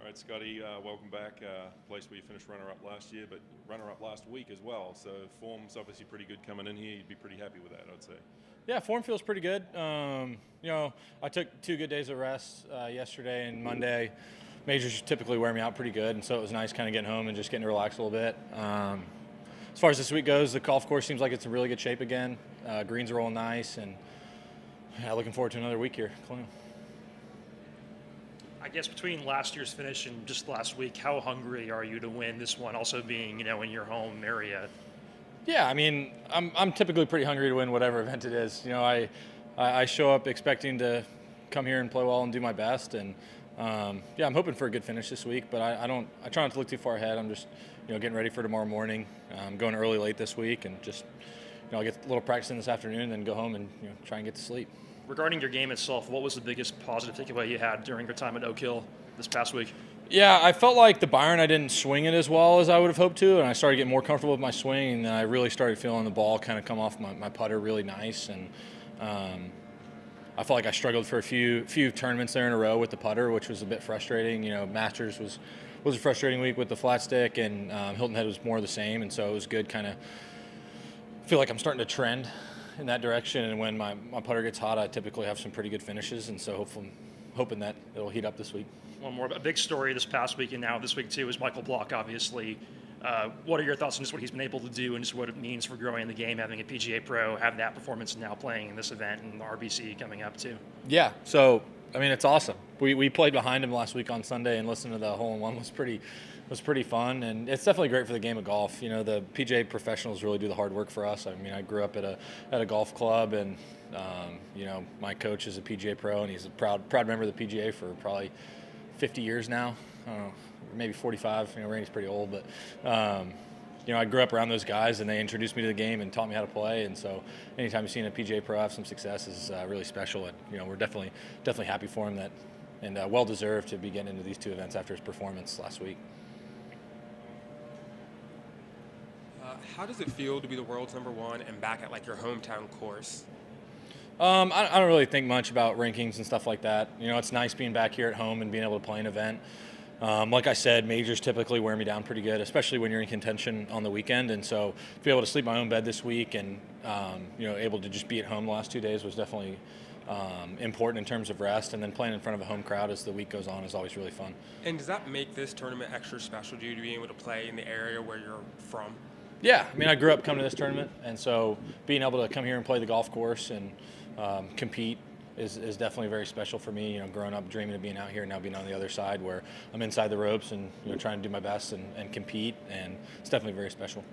right, Scotty, welcome back. Place where you finished runner-up last year, but runner-up last week as well. So form's obviously pretty good coming in here. You'd be pretty happy with that, I'd say. Yeah, form feels pretty good. I took 2 good days of rest yesterday and Monday. Majors typically wear me out pretty good, and so it was nice kind of getting home and just getting to relax a little bit. As far as this week goes, the golf course seems like it's in really good shape again. Greens are rolling nice, and looking forward to another week here. I guess between last year's finish and just last week, how hungry are you to win this one, also being, in your home area? Yeah, I mean, I'm typically pretty hungry to win whatever event it is. I show up expecting to come here and play well and do my best, and I'm hoping for a good finish this week, but I try not to look too far ahead. I'm just, getting ready for tomorrow morning. I'm going early late this week, and just, I'll get a little practice in this afternoon and then go home and try and get to sleep. Regarding your game itself, what was the biggest positive takeaway you had during your time at Oak Hill this past week? Yeah, I felt like the Byron, I didn't swing it as well as I would have hoped to, and I started getting more comfortable with my swing, and then I really started feeling the ball kind of come off my putter really nice, and I felt like I struggled for a few tournaments there in a row with the putter, which was a bit frustrating. Masters was a frustrating week with the flat stick, and Hilton Head was more of the same, and so it was good kind of feel like I'm starting to trend in that direction, and when my putter gets hot, I typically have some pretty good finishes, and so hoping that it'll heat up this week. One more, a big story this past week and now this week too is Michael Block, obviously. What are your thoughts on just what he's been able to do and just what it means for growing the game, having a PGA Pro, have that performance now playing in this event and the RBC coming up too? Yeah, so, it's awesome. We played behind him last week on Sunday, and listening to the hole-in-one was pretty fun, and it's definitely great for the game of golf. The PGA professionals really do the hard work for us. I grew up at a golf club, and my coach is a PGA Pro, and he's a proud member of the PGA for probably 50 years now. I don't know, maybe 45. Randy's pretty old, but I grew up around those guys, and they introduced me to the game and taught me how to play. And so, anytime you've seen a PGA Pro have some success is really special. And we're definitely happy for him and well deserved to be getting into these 2 events after his performance last week. How does it feel to be the world's #1 and back at your hometown course? I don't really think much about rankings and stuff like that. It's nice being back here at home and being able to play an event. Like I said, majors typically wear me down pretty good, especially when you're in contention on the weekend. And so to be able to sleep in my own bed this week and, able to just be at home the last 2 days was definitely important in terms of rest. And then playing in front of a home crowd as the week goes on is always really fun. And does that make this tournament extra special to you to be able to play in the area where you're from? Yeah, I grew up coming to this tournament, and so being able to come here and play the golf course and compete is definitely very special for me. Growing up dreaming of being out here and now being on the other side where I'm inside the ropes and trying to do my best and compete, and it's definitely very special.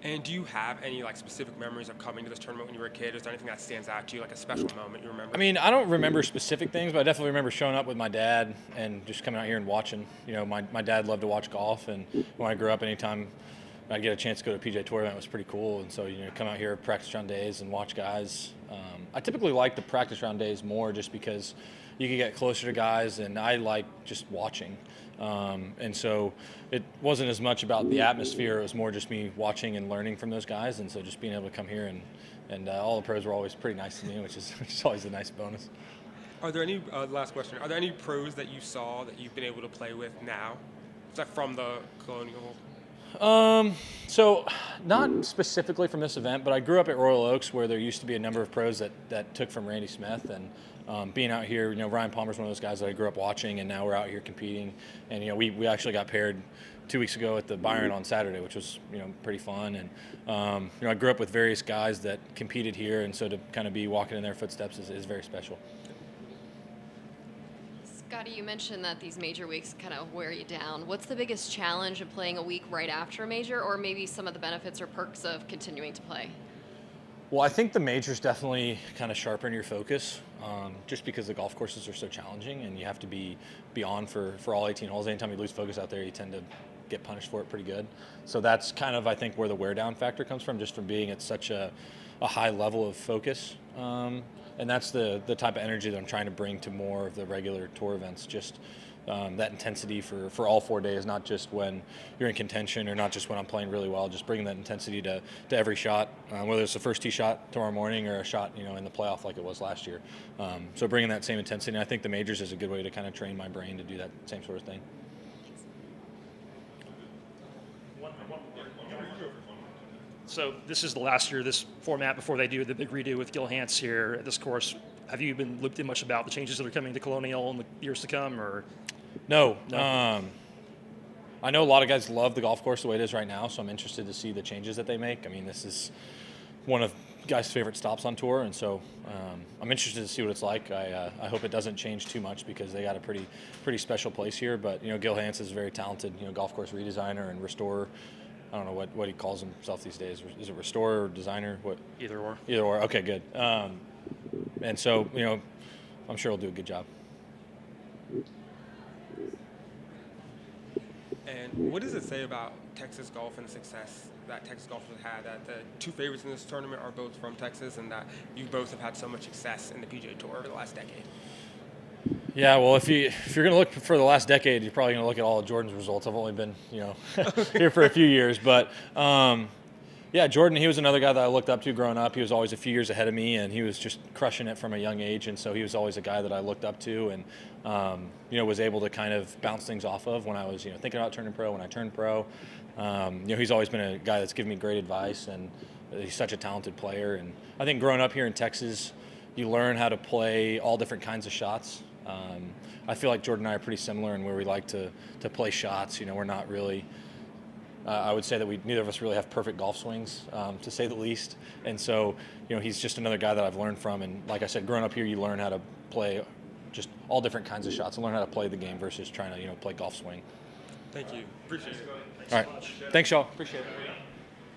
And do you have any specific memories of coming to this tournament when you were a kid? Is there anything that stands out to you, a special moment you remember? I don't remember specific things, but I definitely remember showing up with my dad and just coming out here and watching. My dad loved to watch golf, and when I grew up, anytime I'd get a chance to go to a PGA Tour event, it was pretty cool. And so, come out here, practice round days, and watch guys. I typically like the practice round days more just because you can get closer to guys, and I like just watching. And so it wasn't as much about the atmosphere. It was more just me watching and learning from those guys. And so just being able to come here and all the pros were always pretty nice to me, which is always a nice bonus. Are there any, last question, are there any pros that you saw that you've been able to play with now? Is that from the Colonial? So not specifically from this event, but I grew up at Royal Oaks where there used to be a number of pros that took from Randy Smith, and being out here, Ryan Palmer's one of those guys that I grew up watching, and now we're out here competing. And we actually got paired 2 weeks ago at the Byron on Saturday, which was pretty fun. And I grew up with various guys that competed here, and so to kind of be walking in their footsteps is very special. Scottie, you mentioned that these major weeks kind of wear you down. What's the biggest challenge of playing a week right after a major, or maybe some of the benefits or perks of continuing to play? Well, I think the majors definitely kind of sharpen your focus, just because the golf courses are so challenging and you have to be on for all 18 holes. Anytime you lose focus out there, you tend to get punished for it pretty good. So that's kind of, I think, where the wear down factor comes from, just from being at such a high level of focus. And that's the type of energy that I'm trying to bring to more of the regular tour events, just that intensity for all 4 days, not just when you're in contention or not just when I'm playing really well, just bringing that intensity to every shot, whether it's the first tee shot tomorrow morning or a shot in the playoff like it was last year. So bringing that same intensity, and I think the majors is a good way to kind of train my brain to do that same sort of thing. So this is the last year of this format before they do the big redo with Gil Hanse here at this course. Have you been looped in much about the changes that are coming to Colonial in the years to come, or? No. No. I know a lot of guys love the golf course the way it is right now, so I'm interested to see the changes that they make. I mean, this is one of guys' favorite stops on tour, and so I'm interested to see what it's like. I hope it doesn't change too much because they got a pretty special place here. But Gil Hanse is a very talented golf course redesigner and restorer. I don't know what he calls himself these days. Is it restorer or designer? What? Either or. Either or. Okay, good. And so I'm sure he'll do a good job. And what does it say about Texas golf and the success that Texas golf has had, that the two favorites in this tournament are both from Texas, and that you both have had so much success in the PGA Tour over the last decade? Yeah, well, if you're going to look for the last decade, you're probably going to look at all of Jordan's results. I've only been here for a few years, but yeah, Jordan, he was another guy that I looked up to growing up. He was always a few years ahead of me, and he was just crushing it from a young age, and so he was always a guy that I looked up to and was able to kind of bounce things off of when I was thinking about turning pro, when I turned pro. He's always been a guy that's given me great advice, and he's such a talented player. And I think growing up here in Texas, you learn how to play all different kinds of shots. I feel like Jordan and I are pretty similar in where we like to play shots. We're not really I would say that neither of us really have perfect golf swings, to say the least. And so, he's just another guy that I've learned from. And like I said, growing up here, you learn how to play just all different kinds of shots and learn how to play the game versus trying to, play golf swing. Thank you. Appreciate it. All right. Thanks, y'all. Appreciate it.